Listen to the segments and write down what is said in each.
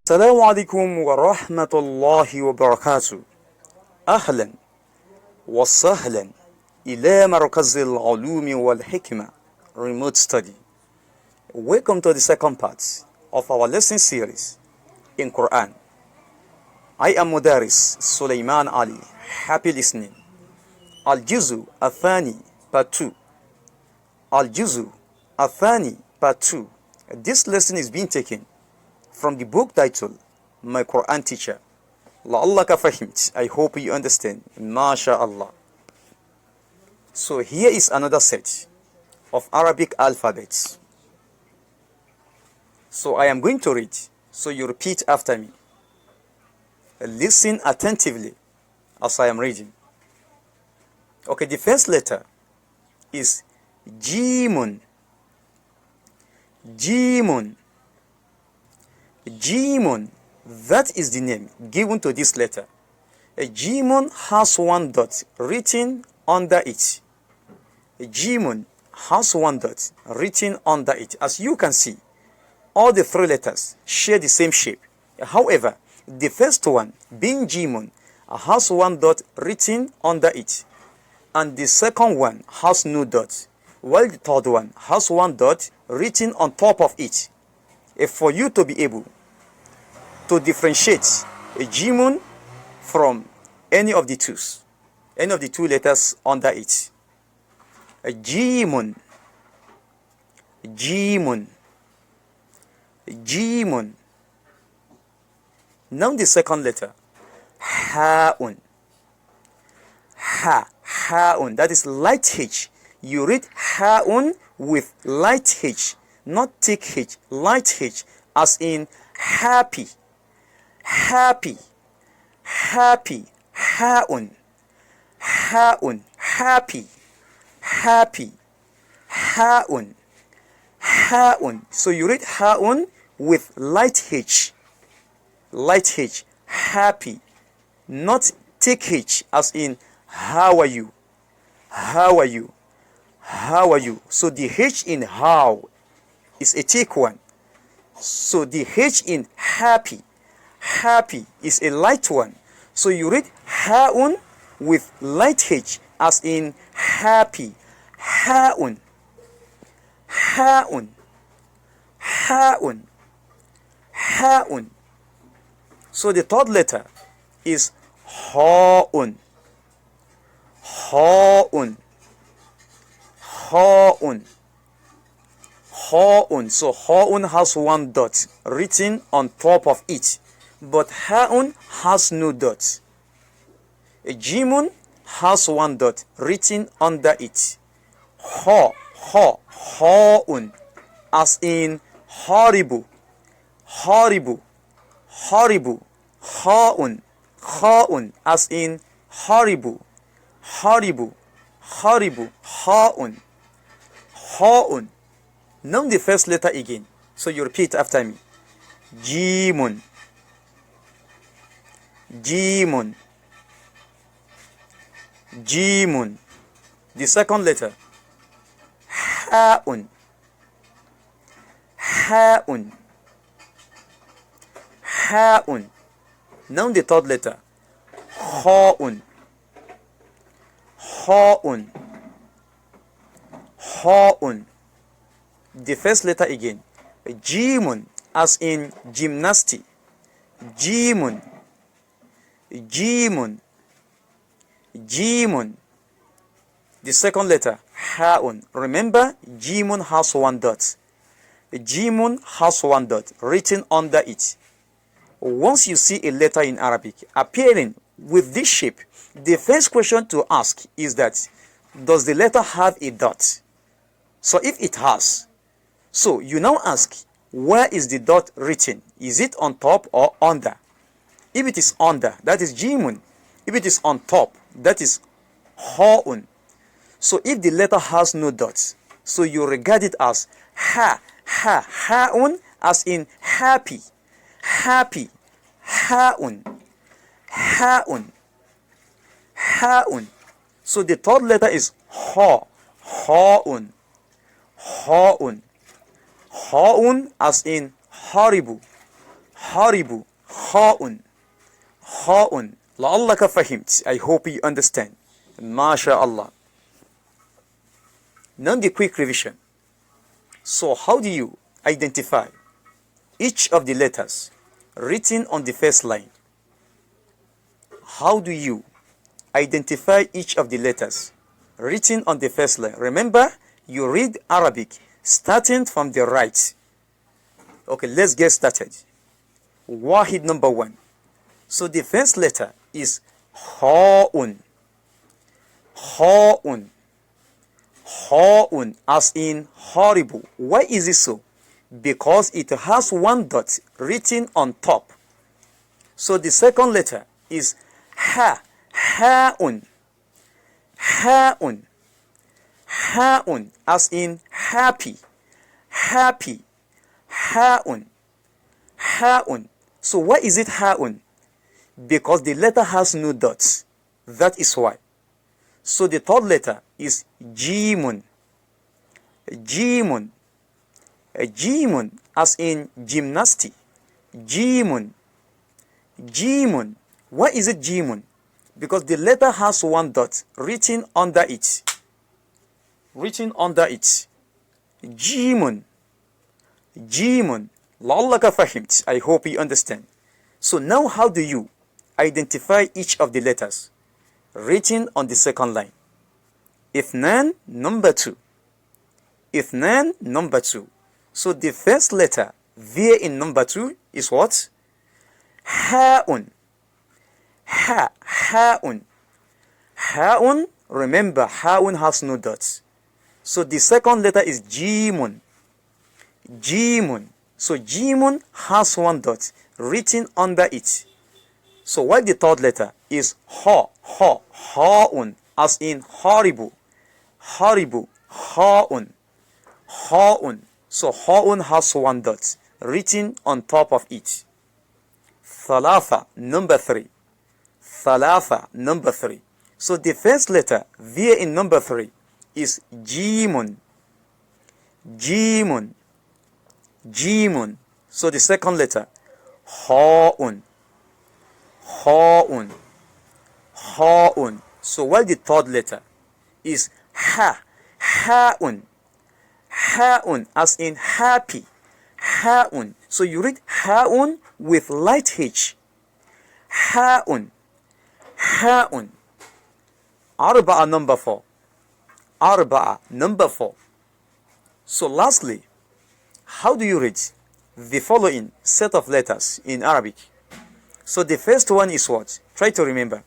السلام عليكم ورحمة الله وبركاته. أهلا وسهلا إلى مركز العلوم والحكمة Remote Study. Welcome to the second part of our lesson series in Quran. I am Mudaris Sulaiman Ali. Happy listening. Al-Juzu Athani Part 2. Al-Juzu Athani Part 2. This lesson is being taken from the book titled My Quran Teacher. La'allaka fahimt. I hope you understand. MashaAllah. So here is another set of Arabic alphabets. So I am going to read, so you repeat after me. Listen attentively as I am reading. Okay, the first letter is Jimun. Jimun. Jimun. That is the name given to this letter. A Jimun has one dot written under it. A Jimun has one dot written under it. As you can see, all the three letters share the same shape. However, the first one, being Jimun, has one dot written under it, and the second one has no dot, while the third one has one dot written on top of it. For you to be able to differentiate a Jimun from any of the two letters under it. A Jimun, Jimun, Jimun. Now the second letter, Ha'un. Ha'un. That is light H. You read Ha'un with light H, not thick H, light H, as in happy. Happy. Happy. Ha'un. Ha'un. Happy. Happy. Ha'un. Ha'un. So you read Ha'un with light H. Light H. Happy. Not thick H, as in how are you? How are you? How are you? So the H in how is a thick one. So the H in happy, happy is a light one. So you read Ha'un with light H, as in happy. Ha'un. Ha'un. Ha'un. Ha'un. So the third letter is Ha'un. Ha'un. Ha'un. Ha'un. So Ha'un has one dot written on top of it, but Ha'un has no dot. A Jimun has one dot written under it. Ha'un, as in horrible. Horrible. Horrible. Ha'un. Ha'un, as in horrible. Horrible. Horrible. Ha'un. Ha'un. Now the first letter again. So you repeat after me. Jimun. Jimun. Jimun. The second letter. Ha'un. Ha'un. Ha'un. Now the third letter. Ha'un. Ha'un. Ha'un. The first letter again. Jimun, as in gymnastic. Jimun. Jimun. Jimun. The second letter, Ha'un. Remember, Jimun has one dot. Jimun has one dot written under it. Once you see a letter in Arabic appearing with this shape, the first question to ask is that, does the letter have a dot? So if it has, so you now ask, where is the dot written? Is it on top or under? If it is under, that is Jimun. If it is on top, that is Ha'un. So if the letter has no dots, so you regard it as Ha'un, as in happy. Happy. Ha'un. Ha'un. Ha'un. So the third letter is Ha'un. Ha'un. Ha'un, as in horrible. haribu, ha'un, ha'un. لعلك فهمت. I hope you understand. MashaAllah. Now the quick revision. So how do you identify each of the letters written on the first line? How do you identify each of the letters written on the first line? Remember, you read Arabic starting from the right. Okay, let's get started. Wahid number 1. So the first letter is ha'un. Ha'un. Ha'un, as in horrible. Why is it so? Because it has one dot written on top. So the second letter is ha. Ha'un. Ha'un. Ha'un, as in happy. Happy. Ha'un. Ha'un. So why is it ha'un? Because the letter has no dots. That is why. So the third letter is jimun. Jimun. Jimun, as in gymnastic. Jimun. Jimun. Why is it jimun? Because the letter has one dot written under it. Written under it. Jimun. Jimun. لعلك فهمت. I hope you understand. So now how do you identify each of the letters written on the second line? Ithnan number 2. Ithnan number 2. So the first letter there in number 2 is what? Ha'un. Ha. Ha'un. Ha'un. Remember, ha'un has no dots. So the second letter is jimun. Jimun. So jimun has one dot written under it. So while the third letter is ha. Ha. Ha'un, as in horrible. Horrible. Ha'un. Ha'un. So ha'un has one dot written on top of it. Thalatha number 3. Thalatha number 3. So the first letter there in number 3 is jimun. Jimun. Jimun. So the second letter ha'un. Ha'un. Ha'un. So while the third letter is ha. Ha'un. Ha'un, as in happy. Ha'un. So you read ha'un with light H. Ha'un. Ha'un. Arba'a number 4. Arba'a number 4. So lastly, how do you read the following set of letters in Arabic? So the first one is what? Try to remember.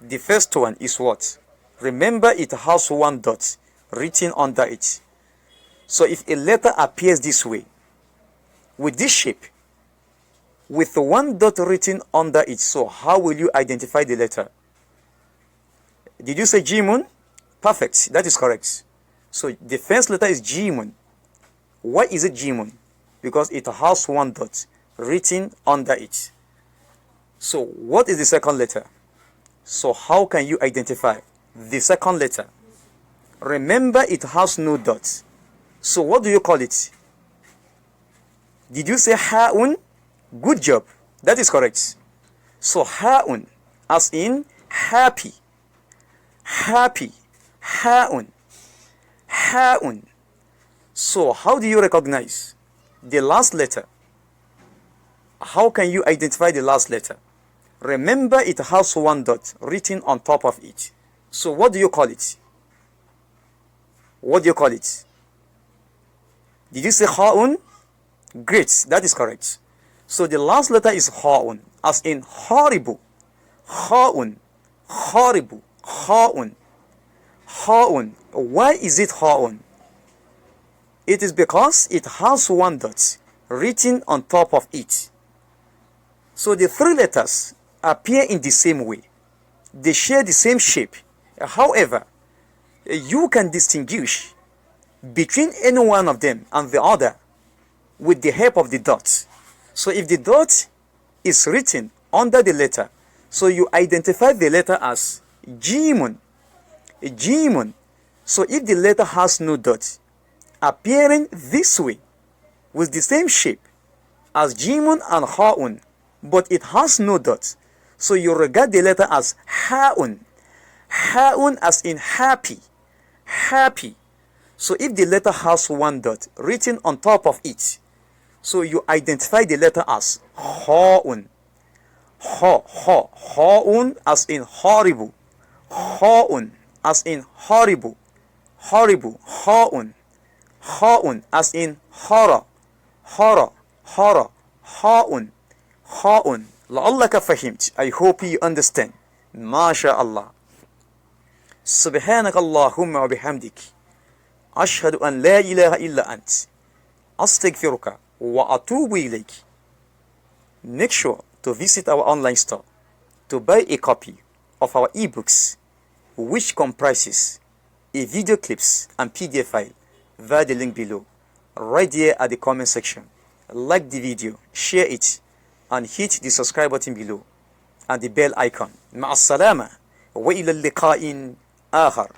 The first one is what? Remember, it has one dot written under it. So if a letter appears this way, with this shape, with one dot written under it, so how will you identify the letter? Did you say jimun? Perfect. That is correct. So the first letter is jimun. Why is it jimun? Because it has one dot written under it. So what is the second letter? So how can you identify the second letter? Remember, it has no dots. So what do you call it? Did you say ha'un? Good job. That is correct. So ha'un, as in happy. Happy. Ha'un. Ha'un. So how do you recognize the last letter? How can you identify the last letter? Remember, it has one dot written on top of it. So what do you call it? What do you call it? Did you say ha'un? Great, that is correct. So the last letter is ha'un, as in horrible. Ha'un. Horrible. Ha'un. Ha'un. Why is it ha'un? It is because it has one dot written on top of it. So the three letters appear in the same way. They share the same shape. However, you can distinguish between any one of them and the other with the help of the dot. So if the dot is written under the letter, so you identify the letter as jimun. Jimun. So if the letter has no dot appearing this way with the same shape, as jimun and ha'un, but it has no dot. So you regard the letter as ha'un. Ha'un as in happy. Happy. So if the letter has one dot written on top of it, so you identify the letter as ha'un. Ha'un as in horrible. Ha'un as in horrible. Horrible. Ha'un as in horror. Ha'un. لعلك فهمت. I hope you understand. ما شاء الله. سبحانك اللهم وبحمدك أشهد أن لا إله إلا أنت أستغفرك وأتوب إليك. Make sure to visit our online store to buy a copy of our ebooks, which comprises a video clips and PDF file via the link below, right there at the comment section. Like the video, share it, and hit the subscribe button below and the bell icon. مع السلامة وإلى اللقاء آخر.